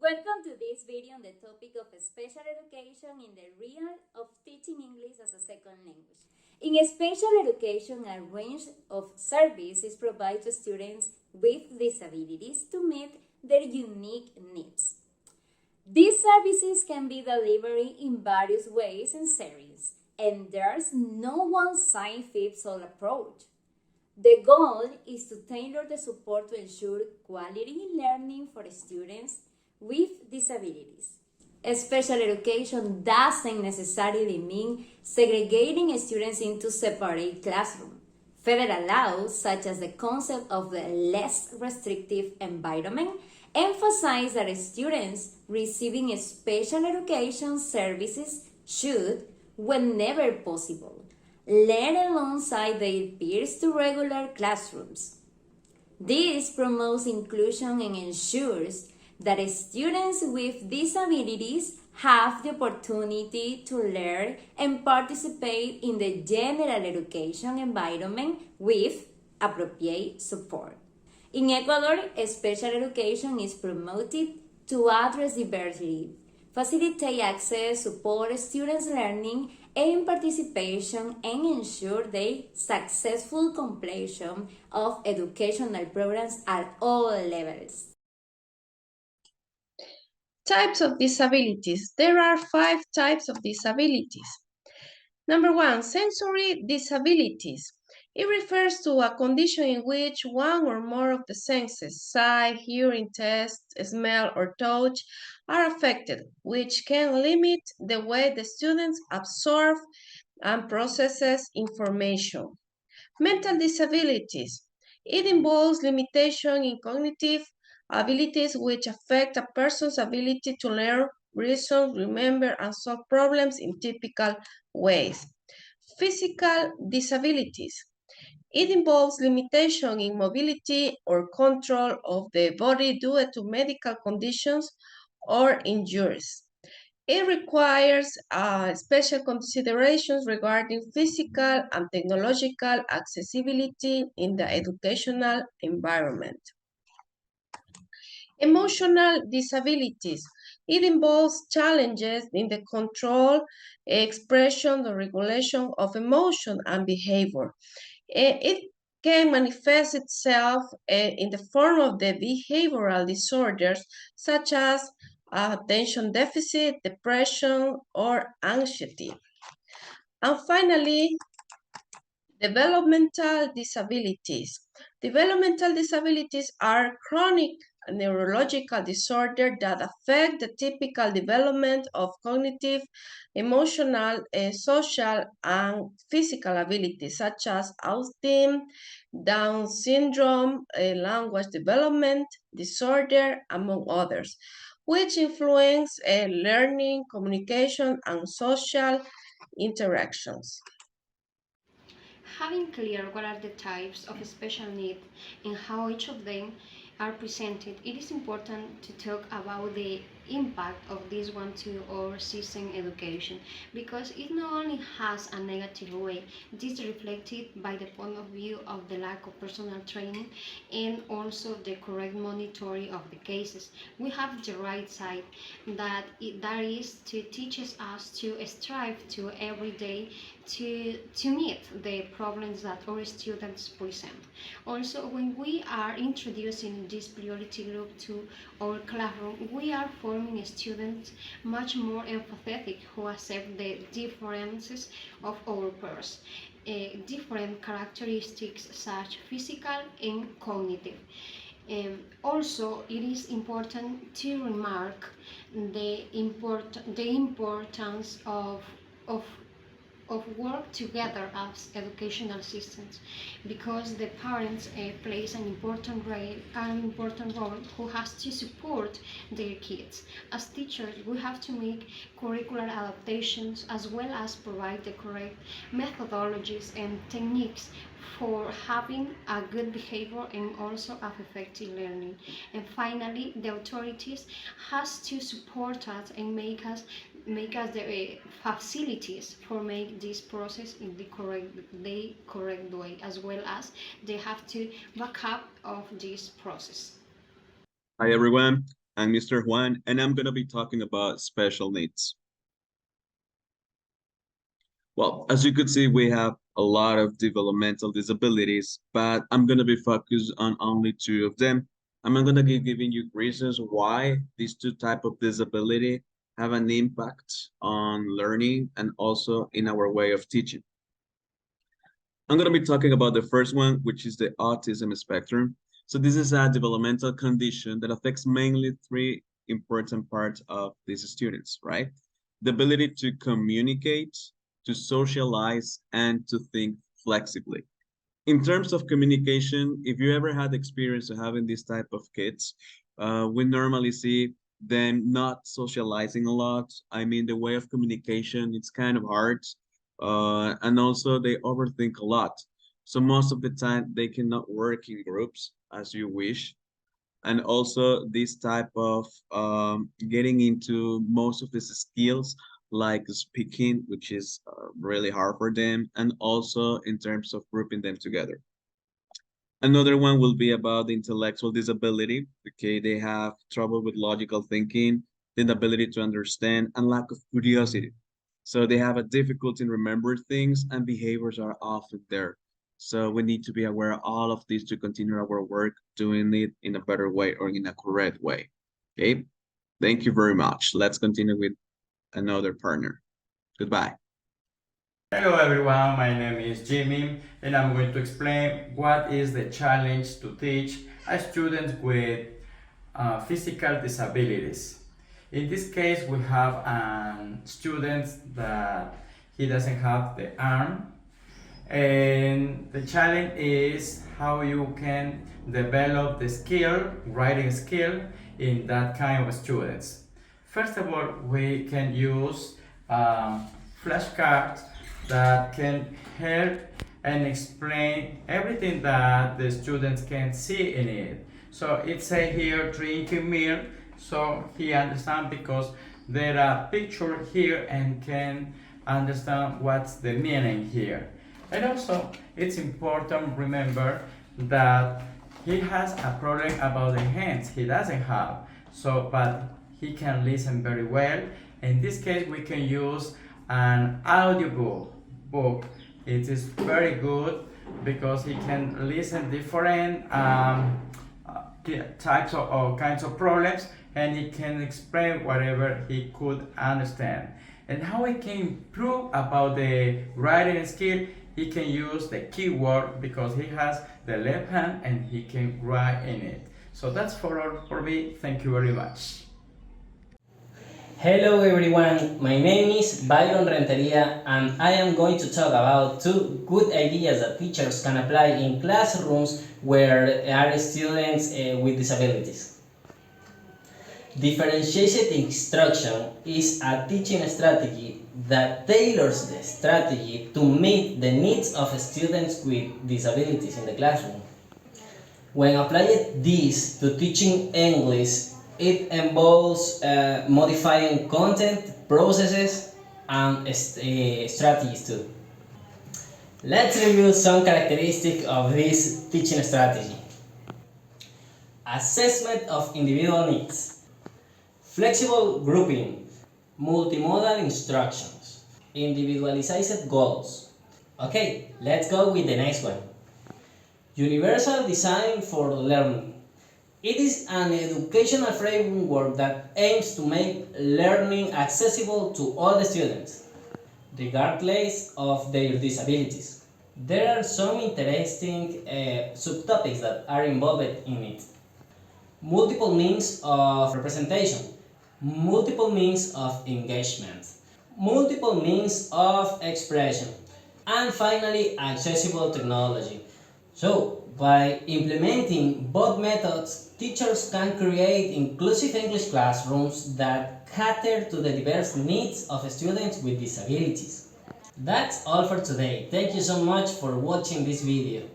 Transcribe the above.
Welcome to this video on the topic of special education in the realm of teaching English as a second language. In special education, a range of services is provided to students with disabilities to meet their unique needs. These services can be delivered in various ways and settings, and there's no one-size-fits-all approach. The goal is to tailor the support to ensure quality learning for students with disabilities. Special education doesn't necessarily mean segregating students into separate classrooms. Federal laws, such as the concept of the less restrictive environment, emphasize that students receiving special education services should, whenever possible, learn alongside their peers to regular classrooms. This promotes inclusion and ensures that students with disabilities have the opportunity to learn and participate in the general education environment with appropriate support. In Ecuador, special education is promoted to address diversity, facilitate access, support students' learning and participation, and ensure the successful completion of educational programs at all levels. Types of disabilities. There are 5 types of disabilities. Number 1, sensory disabilities. It refers to a condition in which one or more of the senses, sight, hearing, taste, smell, or touch, are affected, which can limit the way the students absorb and processes information. Mental disabilities. It involves limitation in cognitive abilities which affect a person's ability to learn, reason, remember, and solve problems in typical ways. Physical disabilities. It involves limitation in mobility or control of the body due to medical conditions or injuries. It requires special considerations regarding physical and technological accessibility in the educational environment. Emotional disabilities. It involves challenges in the control, expression, or regulation of emotion and behavior. It can manifest itself in the form of the behavioral disorders such as attention deficit, depression, or anxiety. And finally, developmental disabilities. Developmental disabilities are chronic neurological disorders that affect the typical development of cognitive, emotional, social, and physical abilities such as autism, Down syndrome, language development disorder, among others, which influence learning, communication, and social interactions. Having clear what are the types of special need and how each of them are presented, it is important to talk about the impact of this one to our system education, because it not only has a negative way, this reflected by the point of view of the lack of personal training and also the correct monitoring of the cases. We have the right side that is to teaches us to strive to every day to meet the problems that our students present. Also, when we are introducing this priority group to our classroom, we are forming students much more empathetic who accept the differences of our peers. Different characteristics such physical and cognitive. Also, it is important to remark the importance of work together as educational systems, because the parents plays an important role who has to support their kids. As teachers, we have to make curricular adaptations as well as provide the correct methodologies and techniques for having a good behavior and also of effective learning. And finally, the authorities has to support us and make us the facilities for make this process in the correct way, as well as they have to back up of this process. Hi everyone, I'm Mr. Juan, and I'm going to be talking about special needs. Well, as you could see, we have a lot of developmental disabilities, but I'm going to be focused on only two of them. I'm going to be giving you reasons why these two type of disability have an impact on learning and also in our way of teaching. I'm going to be talking about the first one, which is the autism spectrum. So this is a developmental condition that affects mainly three important parts of these students, right? The ability to communicate, to socialize, and to think flexibly. In terms of communication, if you ever had the experience of having this type of kids, we normally see them not socializing a lot. I mean, the way of communication, it's kind of hard. And also they overthink a lot. So most of the time they cannot work in groups as you wish. And also this type of getting into most of these skills like speaking, which is really hard for them, and also in terms of grouping them together. Another one will be about the intellectual disability. Okay, they have trouble with logical thinking, the inability to understand, and lack of curiosity. So they have a difficulty in remember things, and behaviors are often there. So we need to be aware of all of this to continue our work doing it in a better way or in a correct way. Okay, thank you very much. Let's continue with another partner. Goodbye. Hello everyone, my name is Jimmy and I'm going to explain what is the challenge to teach a student with physical disabilities. In this case we have a student that he doesn't have the arm, and the challenge is how you can develop the skill, writing skill in that kind of students. First of all, we can use flashcards that can help and explain everything that the students can see in it. So it say here drinking milk, so he understand because there are picture here and can understand what's the meaning here. And also it's important remember that he has a problem about the hands he doesn't have, so but he can listen very well. In this case we can use an book. It is very good because he can listen different types of or kinds of problems, and he can explain whatever he could understand. And how he can improve about the writing skill, he can use the keyboard because he has the left hand and he can write in it. So that's for all for me. Thank you very much. Hello everyone, my name is Byron Renteria and I am going to talk about two good ideas that teachers can apply in classrooms where there are students with disabilities. Differentiated instruction is a teaching strategy that tailors the strategy to meet the needs of students with disabilities in the classroom. When applied this to teaching English, it involves modifying content, processes, and strategies too. Let's review some characteristics of this teaching strategy. Assessment of individual needs, flexible grouping, multimodal instructions, individualized goals. Okay, let's go with the next one. Universal design for learning. It is an educational framework that aims to make learning accessible to all the students, regardless of their disabilities. There are some interesting subtopics that are involved in it. Multiple means of representation, multiple means of engagement, multiple means of expression, and finally accessible technology. So, by implementing both methods, teachers can create inclusive English classrooms that cater to the diverse needs of students with disabilities. That's all for today. Thank you so much for watching this video.